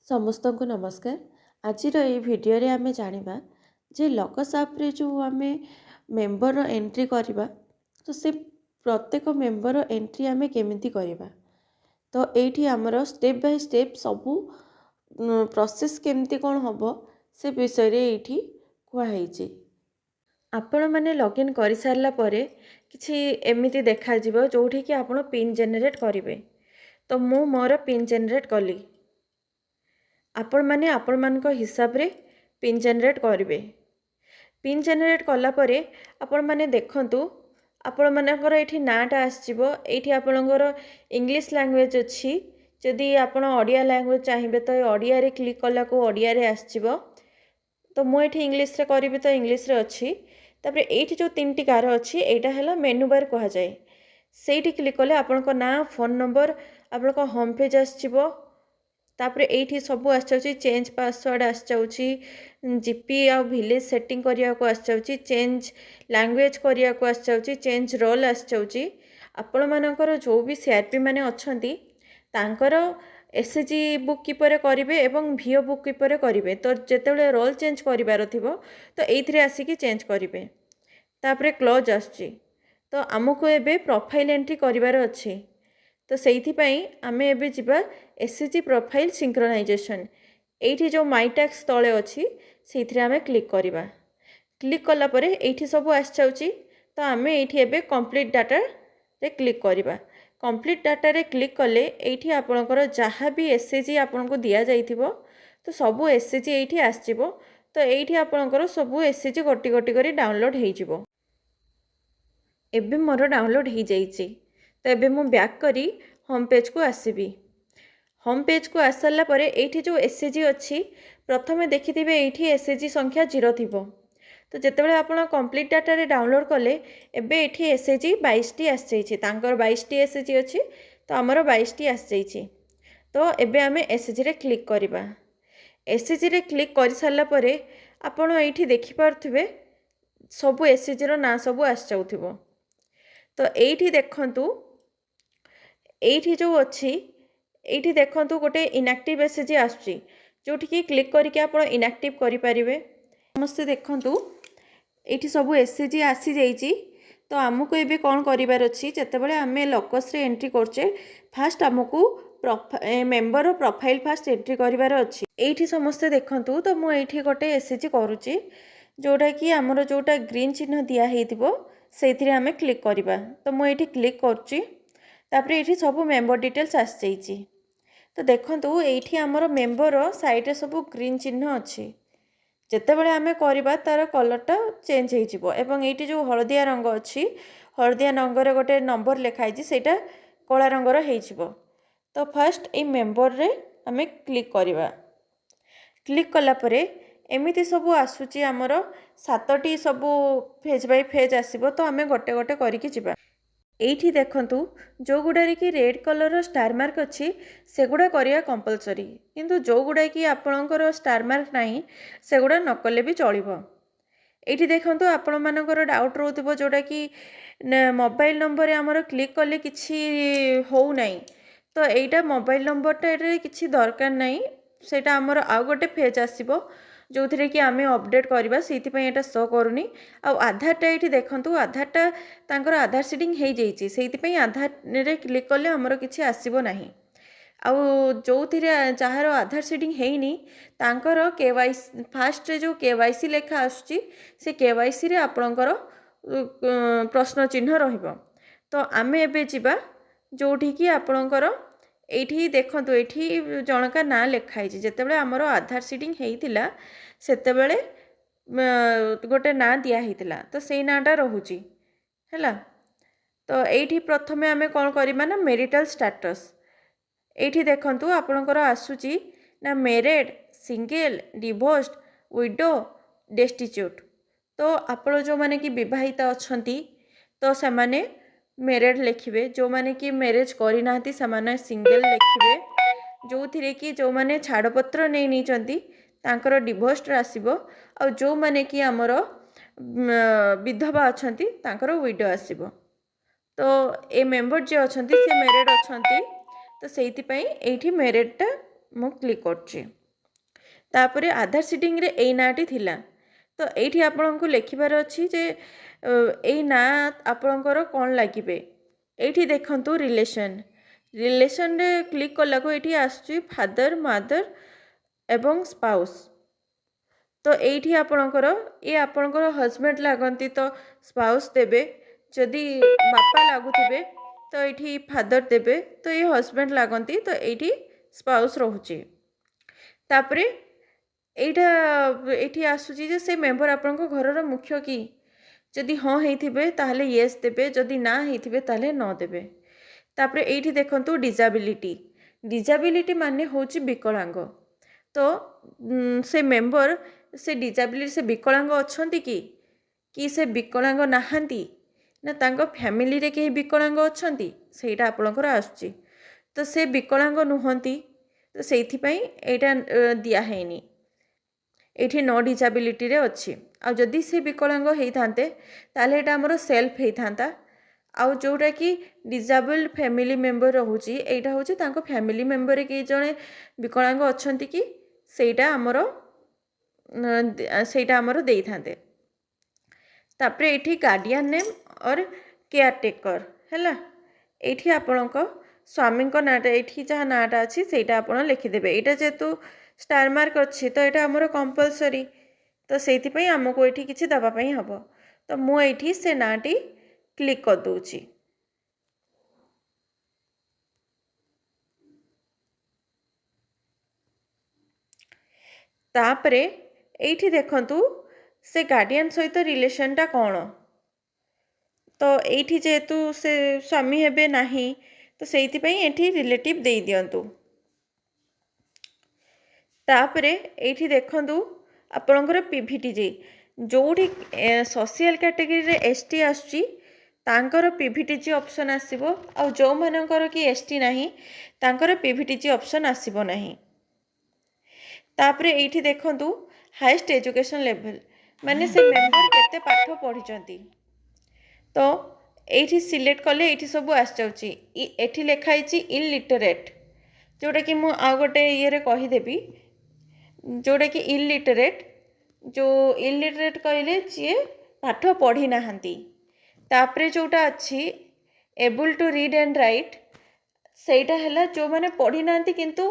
समस्त को नमस्कार। आज भिडियो रे आमे जानिबा जे लॉकस ऐप रे जो आमे मेंबर एंट्री करबा तो से प्रत्येक मेंबर एंट्री आमे केमिति करबा। तो एठी हमर स्टेप बाय स्टेप सबू प्रोसेस केमिति कोन होबो से विषय रे एठी कुआ हेछि। आपण माने लॉगिन करि सारला परे किछि एमिति देखा जिवो जोठी कि आपण पिन जनरेट करिवे। तो मु मोर पिन जनरेट कली। आपण माने आपण मान को हिसाब रे पिन जनरेट करिवे। पिन जनरेट कला परे आपण माने देखंतु आपण मानकर एठी नाटा आसीबो। एठी आपणकर इंग्लिश लैंग्वेज अछि। जदि आपण ओडिया लैंग्वेज चाहिबे तो ओडिया रे क्लिक कला को ओडिया रे आसीबो। तो मु एठी इंग्लिश रे करिबे तो इंग्लिश रे अछि। तापरे एठी जो तीनटी कार अछि एटा हैला मेनू बार कहा जाय। सेठी क्लिक कले आपनको ना फोन नंबर आपनको होम पेज आसीबो। तापरे एठी सबु आछौची चेंज पासवर्ड आछौची जीपी आ विलेज सेटिंग करिया को आछौची चेंज लैंग्वेज करिया को आछौची चेंज रोल आछौची। आपण मानकर जो भी सीआरपी माने अछंती तांकर एसएजी बुक कीपर करिवे एवं वीओ बुक कीपर करिवे। तो जेतेबेले रोल चेंज करिवार थिबो तो एइथरे आसीकी चेंज करिवे। तापरे क्लोज आछी। तो हमको एबे प्रोफाइल एंट्री करिवार अछि। तो सेइथि पई आमे एबे जिबा एसएजी प्रोफाइल सिंक्रोनाइजेशन। एठी जो माई टैक्स तळे अछि सेइथरे आमे क्लिक करिबा। क्लिक कला परे एठी सब आछौची। तो आमे एठी एबे कंप्लीट डाटा रे क्लिक करिबा। कंप्लीट डाटा रे क्लिक कले एठी आपनकर जहाँ भी एसएजी आपनको दिया जाइथिबो तो सबु एसएजी एठी आसीबो। तो एठी आपनकर सबु एसएजी गोटी गोटी करी डाउनलोड हेइ जिवो। एबे मोर डाउनलोड हेइ जाइछि। तो एबे मु बैक करी होम पेज को आसीबी। होम पेज को आसला परे एठी जो एसएजी अछि प्रथमे देखिथिबे एठी एसएजी संख्या 0 थिबो। तो जेतेबेले आपण कंप्लीट डाटा रे डाउनलोड कले एबे एठी एसएजी 22 टी आस जाइछि। तांकर 22 टी एसएजी अछि तो हमर 22 टी आस जाइछि। तो एबे आमे एसएजी रे क्लिक करिबा। एसएजी रे क्लिक करि सारला परे आपण एठी देखि पारथिबे सबु एसएजी रो ना सबु आस जाउथिबो। तो एठी देखंतु एठी जो अछि एठी देखंतु गोटे इनएक्टिव एसएजी आछी जोठी कि क्लिक करके आपण इनएक्टिव करि परिबे। समस्त देखंतु एठी सबु एसएजी आसी जाइछि। तो हमको एबे कोन करिवार अछि जेतेबेले आमे लॉकस रे एंट्री करछे फास्ट हमको मेंबर प्रोफाइल फास्ट एंट्री करिवार अछि। एठी समस्त देखंतु तो मु एठी गोटे एसएजी करूची जोटा कि हमरो जोटा ग्रीन चिन्ह दिया हेतिबो सेथिरे आमे क्लिक करिबा। तो मु एठी क्लिक करची। तापरे एठी सबु मेंबर डिटेल्स आस जाइछि। तो देखंतु एठी हमरो मेंबर साइड रे सबु ग्रीन चिन्ह अछि। जेतेबेले आमे करिबा तार कलरटा चेंज हेइ जिवो एवं एठी जो हळदिया रंग अछि हळदिया रंग रे गोटे नंबर लिखाइ छि सेटा कला रंग रो हेइ जिवो। तो फर्स्ट ए मेंबर रे आमे क्लिक करिबा। क्लिक कला परे एमिति सबु आसुची हमरो 7टी सबु फेज बाय फेज आसीबो। तो आमे गोटे गोटे करिकि जिबा। एठी देखंतु जो गुडारे कि रेड कलर रो स्टार मार्क अछि सेगुडा करिया कंपलसरी। किंतु जो गुडा कि आपणकर स्टार मार्क नाही सेगुडा न कले भी चलिबो। एठी देखंतु आपण मानकर डाउट रहउतिबो जोटा कि मोबाइल नंबर हमर क्लिक कले किछि हो नाही। तो एटा मोबाइल नंबरटा रे किछि दरकार नाही। सेटा हमर आ गोटे फेज आसीबो जो थिरे कि आमे अपडेट करबा सेति पय एटा शो करूनी। आ आधारटा एठी देखंतु आधारटा तांकर आधार सीडिंग हेइ जाइछि सेति पय आधार रे क्लिक कले हमर किछि आसीबो नाही। आ जो थिरे जहार आधार सीडिंग हेइनी तांकर केवाईसी फास्ट रे जो केवाईसी लेखा आसुची से केवाईसी रे आपणकर प्रश्न चिन्ह रहिबो। तो आमे एबे जिबा जोठी कि आपणकर एठी देखंतु एठी जनका ना लेखाइ छि। जेतेबेले हमर आधार सीडिंग हेइतिला सेतेबेले गोटे ना दिया हेइतिला तो सेई नाटा रहुची हैला। तो एठी प्रथमे आमे कोन करिबा ना मैरिटल स्टेटस एठी देखंतु आपणकर आसुची ना married single divorced window destitute. तो आपण जो माने कि विवाहित अछंती तो से माने मैरिड लिखिबे। जो माने कि मैरिज करि नाहती से माने सिंगल लिखिबे। जो थिरे कि जो माने छाड़पत्र नै नि चंती तांकर डिवोर्स्ड आसीबो। आ जो माने कि हमर विधवा अछंती तांकर विडो आसीबो। तो ए मेंबर जे अछंती से मैरिड अछंती तो सेइथि पई एठी मैरिड टा मु क्लिक करछि। तापरे आधार सीडिंग रे एई नाटी थिला तो एठी आपनको लिखिबार अछि जे एई ना आपनकर कोन लागिबे एठी देखंतु रिलेशन रिलेशन रे क्लिक कला को एठी आसछि फादर मदर एवं स्पाउस तो एठी आपनकर ए आपनकर हस्बैंड लागंती तो स्पाउस देबे जदि बापा लागुथिबे तो एठी फादर देबे तो ये हस्बैंड लागंती तो एठी स्पाउस रहुछि तापरे एटा एठी आसुची जे से मेंबर आपनको घरर मुख्य की जदि हाँ हेथिबे ताहले येस देबे जदि ना हेथिबे ताहले न देबे तापरे एठी देखंतु डिजाबिलिटी डिजाबिलिटी माने होची विकलांग तो से मेंबर से डिजाबिलिटी से विकलांग अछंती कि से विकलांग नाहांती ना तांको फैमिली रे केही विकलांग अछंती सेटा आपनकर आसुची तो से विकलांग नुहंती तो सेथि पई एटा दिया हेनी एठी नो डिजाबिलिटी रे अछि आ जदि से विकलांग हेइथांते ताले एटा हमर सेल्फ हेइथांता आउ जोटा कि डिजाबल्ड फैमिली मेंबर रहुची एटा होची तांको फैमिली मेंबर के जणे विकलांग अछंती कि सेटा हमर देइथांते तापरे एठी गार्डियन नेम और केयर टेकर हैला एठी आपनको स्वामी को नाटा एठी जहाँ नाटा अच्छी सेटा आपण लिखिदेवे एटा जेतु स्टार मार्क अच्छी तो यहाँ आमर कंपलसरी तो से आमको ये किसी दवापाई हम तो मुझे से नाटी क्लिक कर दूची तापरे एठी देखंतु से गार्डियन सहित रिलेशनटा कौन तो एठी जेतु से स्वामी हेबे नाही तो सेइथिपई एठी रिलेटिव दे दियंतु तापरे एठी देखंतु आपणकर पीवीटीजी जोठी सोशल कैटेगरी रे एसटी आसुची तांकर पीवीटीजी ऑप्शन आसीबो आ जो मानकर कि एसटी नाही तांकर पीवीटीजी ऑप्शन आसीबो नाही तापरे एठी देखंतु हाईएस्ट एजुकेशन लेवल माने से मेंबर केते पाठ पढिचंती तो एठी सिलेक्ट कले एठी सब आस जाउची एठी लिखाई छि इलिटरेट जोटा कि मु आ गोटे ये रे कहि देबी जोटा कि इलिटरेट जो इलिटरेट कहले जी पाठ पढ़ी नाहंती तापरे जोटा अच्छी able to read and write सेटा हैला जो माने पढ़ी नाहंती किंतु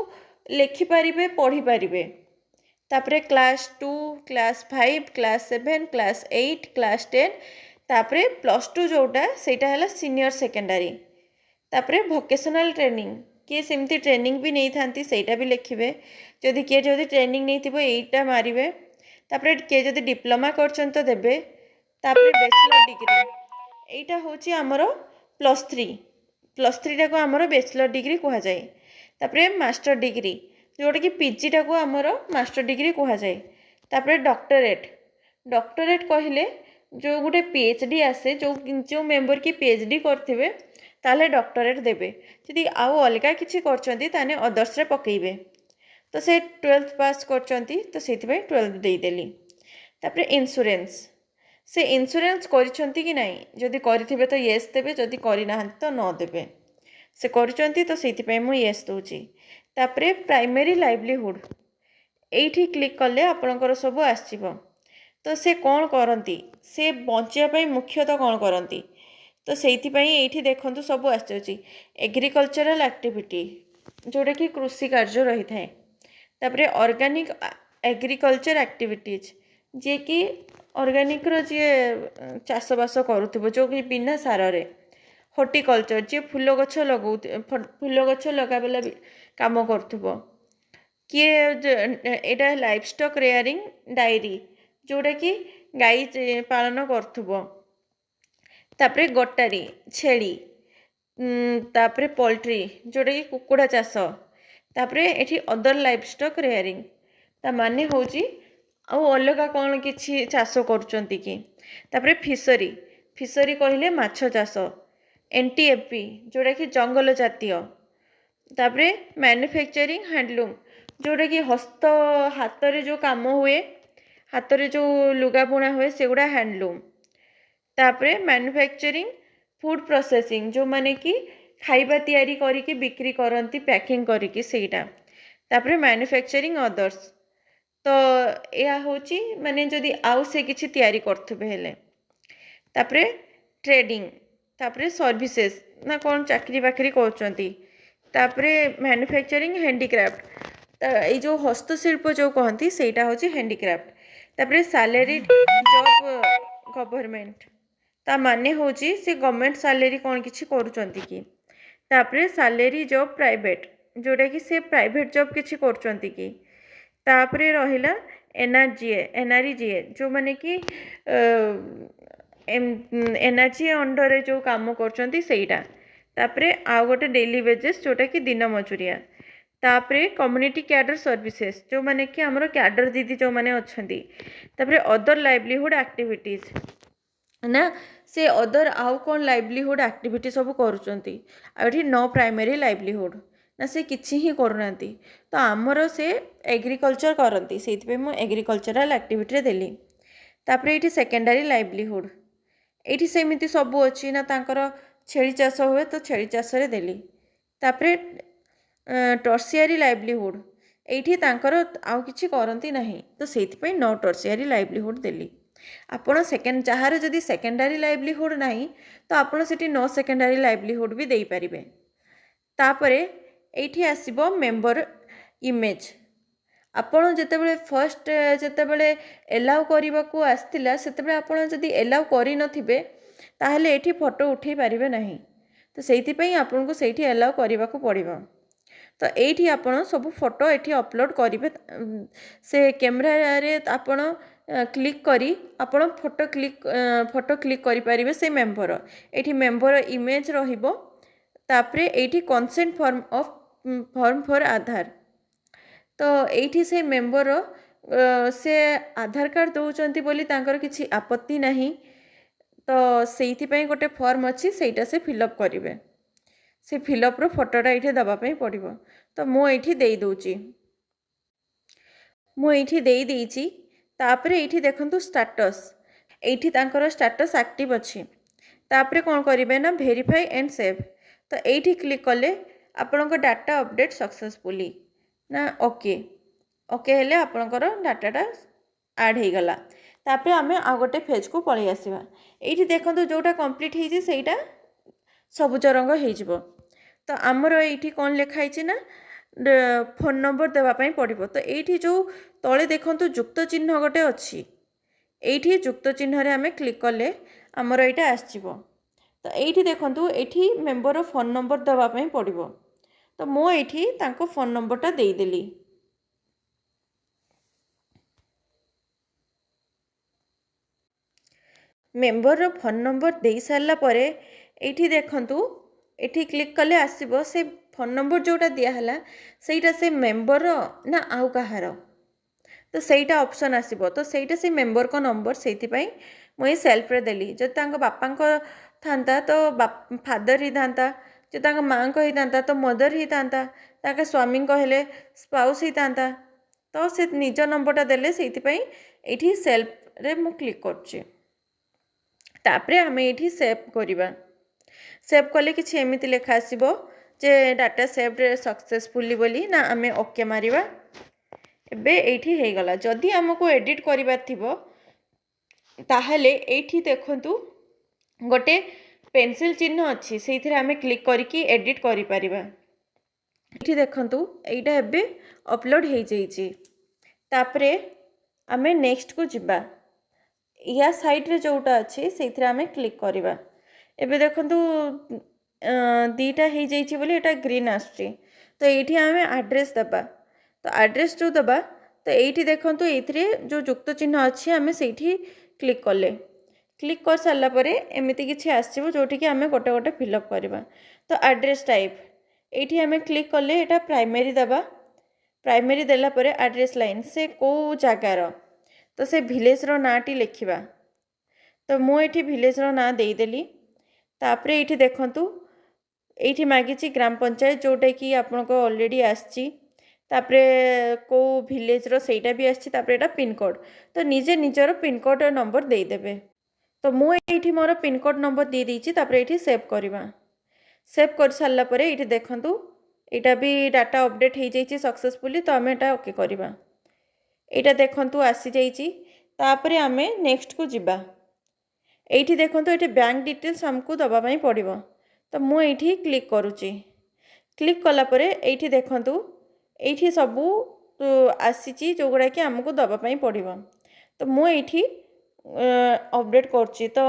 लिखि पारिबे पढ़ी पारिबे तापरे class 2 class 5 class 7 class 8 class 10 तापरे प्लस 2 जोटा सेटा हैला सीनियर सेकेंडरी तापरे वोकेशनल ट्रेनिंग किए सेमती ट्रेनिंग भी नहीं थांती सेटा भी लिखिबे जदि किए जदि ट्रेनिंग नहीं थिबो एटा मारिबे तापरे किए जदि डिप्लोमा करछन तो देबे तापरे बैचलर डिग्री एटा होची हमरो +3 टा को हमरो बैचलर डिग्री कहा जाए तापरे मास्टर डिग्री जोटा कि पीजी टा को हमरो मास्टर डिग्री कहा जाए तापरे डॉक्टरेट कहले जो गोटे पीएचडी आसे जो मेंबर की पीएचडी करथिबे ताले डॉक्टरेट देबे जदि आउ अलगा किछि करछंती ताने अदर्स रे पकेइबे तो से 12th पास करछंती तो सेति भाई 12th देई देली तापरे इंश्योरेंस से इंश्योरेंस करछंती कि नाही जदि करथिबे तो यस देबे जदि करि नाहंती तो न देबे से करछंती तो सेति भाई मु यस दोची तापरे प्राइमरी लाइवलीहुड एठी क्लिक करले आपनकर सब आसीबो तो से कौन करती से बचापी मुख्यतः कौन करती तो से ये देखु सब आसुची एग्रीकल्चरल एक्टिविटी जोटा कि कृषि कार्य रही है तापरे ऑर्गेनिक एग्रीकल्चर एक्टिविटीज जे कि ऑर्गेनिक जी चाषबास करुव जो कि बिना सार रे हॉर्टिकल्चर जी फूल गछ लगौ फूल गछ लगाबेला काम करुव किए एटा लाइवस्टॉक रेयरिंग डायरी जोटा कि गाई पालन करुव तापरे गटारी छेली तापरे पोल्ट्री जोटा कि कुकुड़ा चाष तापरे एठी अदर लाइवस्टॉक रेयरिंग ता माने होची आउ अलगा कौन किछि चाष करुचंती कि तापरे फिशरी कहले माछ चाष एनटीएफपी जोटा कि जंगल जातीय तापरे मैन्युफैक्चरिंग हैंडलूम जोटा कि हस्त हाथ रे जो काम हुए हाथ रे जो लुगा बुणा हुए सेगुड़ा हैंडलूम तापरे मैन्युफैक्चरिंग फूड प्रोसेसिंग जो माने कि खाइबा तैयारी करिके बिक्री करंती पैकिंग करिके सेटा तापरे मैन्युफैक्चरिंग अदर्स तो यह हूँ माने जदि आउ से किछि तैयारी करथबे हेले तापरे ट्रेडिंग तापरे सर्विसेज ना कौन चाकरी बाकरी करचंती तापरे मैन्युफैक्चरिंग हैंडीक्राफ्ट ये जो हस्तशिल्प जो कहती सेटा होची हैंडीक्राफ्ट तापरे सैलरी जॉब गवर्नमेंट ता माने होची से गवर्नमेंट सैलरी कौन किछि करूचंती कि तापरे सैलरी जॉब प्राइवेट जोटा कि से प्राइवेट जॉब किछि करूचंती कि तापरे रहिला एनआरजीए जो माने कि एनआरजीए अंडर रे जो काम करचंती सेटा तापरे आ गोटे डेली वेजेस जोटा कि दिन मजूरिया तापरे कम्युनिटी कैडर सर्विसेज जो माने कि हमरो कैडर दीदी जो माने अछंती तापरे अदर लाइवलीहुड एक्टिविटीज ना से अदर आउ कौन लाइवलीहुड एक्टिविटी सब करूचंती आठी नो प्राइमरी लाइवलीहुड ना से किछि ही करूनांती तो आमर से एग्रीकल्चर करती से मु एग्रीकल्चरल एक्टिविटी रे देली तापरे एठी सेकेंडरी लाइवलीहुड एठी सेमिति सब अच्छी ना तांकर छेली चाष हुए तो छेली चाष रे देली तापरे टर्सियरी लाइवलीहुड एठी तांकर आउ किछि करंती नाही तो सेति नो टर्सियरी लाइवलीहुड देली आपण सेकेंड जहार जदि सेकेंडरी लाइवलीहुड नाही तो आपण सेठी नो सेकेंडरी लाइवलीहुड भी देई परिबे तापरे एठी आसीबो मेंबर इमेज आपण जेतेबेले फर्स्ट जेतेबेले एलाउ करबा को आस्तिला सेतेबेले आपण जदि एलाउ करि नथिबे ताहले एठी फोटो उठै परिबे नाही तो सेति पई आपण को सेठी एलाउ करबा को पड़िबो तो एठी आपण सब फोटो एठी अपलोड करिवे से कैमरा रे आपण क्लिक करी आपण फोटो क्लिक करि परिबे से मेंबर एठी मेंबर इमेज रहिबो तापरे एठी कंसेंट फॉर्म फॉर आधार तो एठी से मेंबर से आधार कार्ड दौरान बोली तांकर किछि आपत्ति नहीं तो सेइथि पई गोटे फॉर्म अच्छी सेटा से फिलअप करिवे से फिलअप रो फोटोटा एठी दबा पई पड़िबो तो मु एठी देई दोची मु एठी देई देइची तापरे एठी देखंतु स्टेटस एठी तांकर स्टेटस एक्टिव अछि तापरे कोन करिवे ना वेरीफाई एंड सेव तो एठी क्लिक कले आपनका डाटा अपडेट सक्सेसफुली ना ओके ओके हेले आपनकर डाटाटा ऐड हो गला तापरे आमे आ गोटे फेज को पळी आसीबा एठी देखंतु जोटा कंप्लीट हेजी सेटा सबुज रंग हेजिबो तो आमर एठी कोन लिखा हिची ना फोन नंबर देवा पई पड़िबो तो एठी जो तळे देखंतु युक्त चिन्ह गोटे अछि एठी युक्त चिन्ह रे आमे क्लिक कले आमर एटा आसीबो तो एठी देखंतु एठी मेंबर फोन नंबर देवा पई पड़िबो तो मो एठी तांको फोन नंबरटा देई देली मेंबर फोन नंबर दे सारा परे एठी देखंतु एठी क्लिक कले आसीबो से फोन नंबर जोटा दिया हला सेटा से मेंबर ना आउ कहार तो सेटा ऑप्शन आसीबो तो सेटा से मेंबर को नंबर सेति पई मुई सेल्फ रे देली जब तांको बापा को थांता तो फादर ही थांता जो तांको मां को ही थांता तो मदर ही थांता ताके स्वामी को हेले स्पाउस ही थांता तो से निज नंबरटा देले सेति पई एठी सेल्फ रे मु क्लिक करछि तापरे हमें एठी सेव करिबा सेव कले कि एमती लेखा आसीबो जे डाटा सेव सक्सेसफुली बोली ना आमे ओके मारिबा एबे एठी हे गला जदी हमको एडिट करिबार थिबो ताहले एठी देखंतु गोटे पेंसिल चिन्ह अछि सेइथिरे आमे क्लिक करिकि एडिट करि परिबा एठी देखंतु एइटा एबे अपलोड हे जाईची तापरे आमे नेक्स्ट को जिबा या साइड रे जोटा अछि सेइथिरे आमे क्लिक करिबा एबे देखंतु दीटा हे जाईची बोली एटा ग्रीन आछी तो एठी आमे एड्रेस दबा तो एड्रेस जो दबा तो एठी देखंतु एथिरे जो युक्त चिन्ह अछि आमे सेठी क्लिक करले क्लिक कर सारा परे एमिति किछि आसीबो जोठी कि आमे गोटे गोटे फिलअप करबा तो एड्रेस टाइप एठी आमे क्लिक करले एटा प्राइमरी दबा प्राइमरी देला परे एड्रेस लाइन से को जगार तो से विलेज रो नाटी लिखिबा तो मु एठी विलेज रो ना देई देली तापरे एठी देखंतु एठी मागिची ग्राम पंचायत जोटा कि आपनको ऑलरेडी आछि तापरे को विलेज रो सेटा भी आछि तापरे एटा पिन कोड तो निजे निजर पिन कोड नंबर देई देबे तो मु एठी मोर पिन कोड नंबर दे दीची तापरे एठी सेव करबा सेव कर सारला परे एठी देखंतु एटा भी डाटा अपडेट हो जाइए सक्सेसफुली तो आम एटा ओके करबा एटा देखंतु आसी जाइची तापरे आमे नेक्स्ट को जिबा एठी देखंतु एठी बैंक डिटेल्स हमको दबा पई पड़िबो तो मु एठी क्लिक करूची क्लिक कला परे एठी देखंतु एठी सबु आसीची जोगुडा कि हमको दबा पई पड़िबो तो मु एठी अपडेट करची तो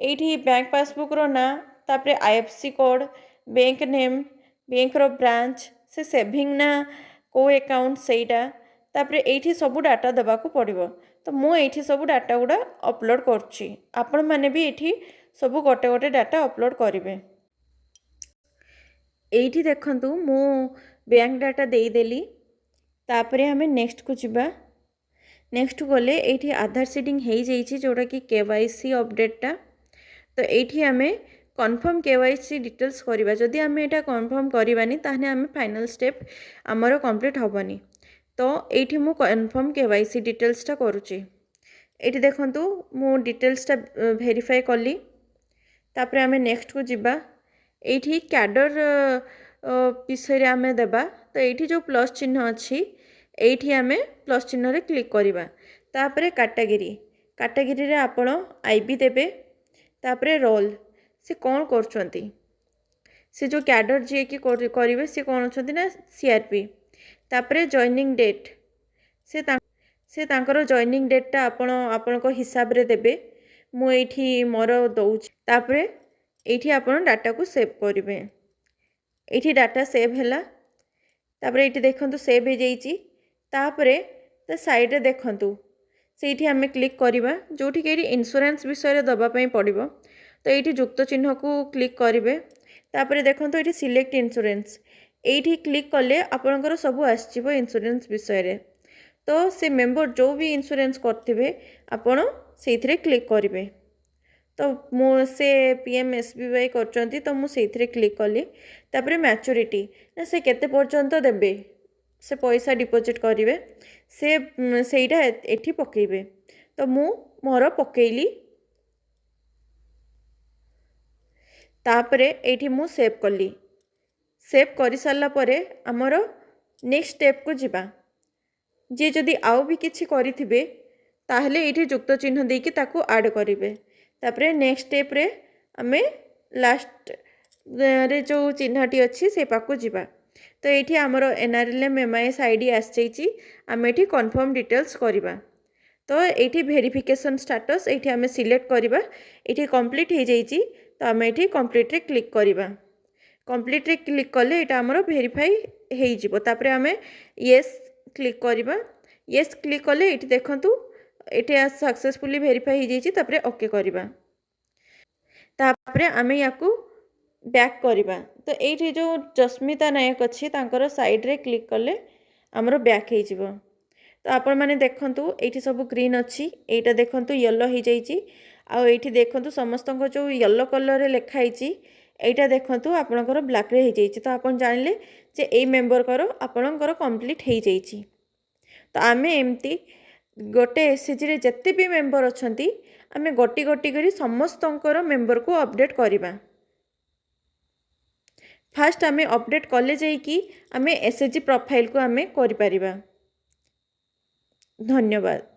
एठी बैंक पासबुक रो ना तापरे IFSC code bank name bank रो ब्रांच से सेविंग ना को अकाउंट सेटा तापरे एठी सबु डाटा दबा को पड़िबो तो मु एठी सबु डाटा गुडा अपलोड करची आपण माने भी एठी सबु गोटे गोटे डाटा अपलोड करिवे एठी देखंतु मु बैंक डाटा देई देली तापरे हमें नेक्स्ट को जिबा नेक्स्ट गले एठी आधार सीडिंग हेई जाइछि जोटा कि केवाईसी अपडेटटा तो एठी हमें कन्फर्म केवाईसी डिटेल्स करिबा जदि हमें एटा कन्फर्म करिबानी ताहने हमें फाइनल स्टेप हमरो कंप्लीट होबनी तो एठी मु कन्फर्म केवाईसी डिटेल्सटा करूची एठी देखंतु मु डिटेल्सटा वेरीफाई कली तापरे हमें नेक्स्ट को जिबा एठी कैडर विषय रे हमें देबा तो एठी जो प्लस चिन्ह अछि एठी हमें प्लस चिन्ह रे क्लिक करिबा तापरे कैटेगरी रे आपण आईबी देबे तापरे रोल से कौन करछंती से जो कैडर जे कि करिवे से कौन छथि ना सीआरपी तापरे जॉइनिंग डेट से तांकर जॉइनिंग डेटटा आपण को हिसाब रे देबे मु एठी मोर दउछ तापरे एठी आपण डाटा को सेव करिवे एठी डाटा सेव हैला तापरे एठी देखंतु सेव हे जाईची तापरे त साइड रे देखंतु सेठी हमें क्लिक करिबा जोठी के इंश्योरेंस विषय रे दबा पई पड़िबो तो एठी युक्त चिन्ह को क्लिक करिवे तापरे देखंतु एठी सिलेक्ट इंश्योरेंस एठी क्लिक कले आपनकर सब आसीबो इंश्योरेंस विषय रे तो से मेंबर जो भी इंश्योरेंस करथिबे आपण सेथिरे क्लिक करिवे तो मु से पीएमएसबीवाई करचंती तो मु सेथिरे क्लिक कली तापरे मैच्योरिटी ना से केते पर्यंत देबे से पैसा डिपॉजिट करिवे से सेइटा एठी पकेइबे तो मु मोर पकेइली तापरे एठी मु सेव कली सेव करि सारला परे हमर नेक्स्ट स्टेप को जिबा जे जदि आउ भी किछि करिथिबे ताहले एठी युक्त चिन्ह देकी ताको ऐड करिवे तापरे नेक्स्ट स्टेप रे हमें लास्ट रे जो चिन्हटी अच्छी से पाको जिबा तो ये आमर एनआरएलएम एमआईएस आईडी आसी आम ये कन्फर्म डिटेल्स करवा तो ये वेरिफिकेशन स्टेटस ये आम सिलेक्ट करवा ये कंप्लीट हो जाइए तो आम ये कंप्लीट रे क्लिक करवा कंप्लीट रे क्लिक कले ये आमर वेरीफाई हो तापर आम येस क्लिक करवा येस क्लिक कले ये देखंतु ये सक्सेसफुली वेरीफाई हो जाइए तापर ओके करवा तापर आम या बैक करवा तो ये जो जस्मिता नायक अच्छी तांकर साइड रे क्लिक कले आमर बैक हो तो आपण मैंने देखंतु ये सब ग्रीन अच्छी एटा देखंतु येलो हो जाइए आठी देखंतु समस्त जो येलो कलर रे लिखाई एटा देखंतु आपणकर ब्लैक रे हो जाइए तो आप जानिले जे ए मेंबर कर आपणकर कंप्लीट हो जाइए तो आम एमती गोटे एसएचजी रे जत्ते भी मेंबर अच्छी आम गोटी गोटी करी समस्तंकर मेंबर को अपडेट करवा फास्ट आम अपडेट कले जाइकी आम एसएचजी प्रोफाइल को आम करि परिबा। धन्यवाद।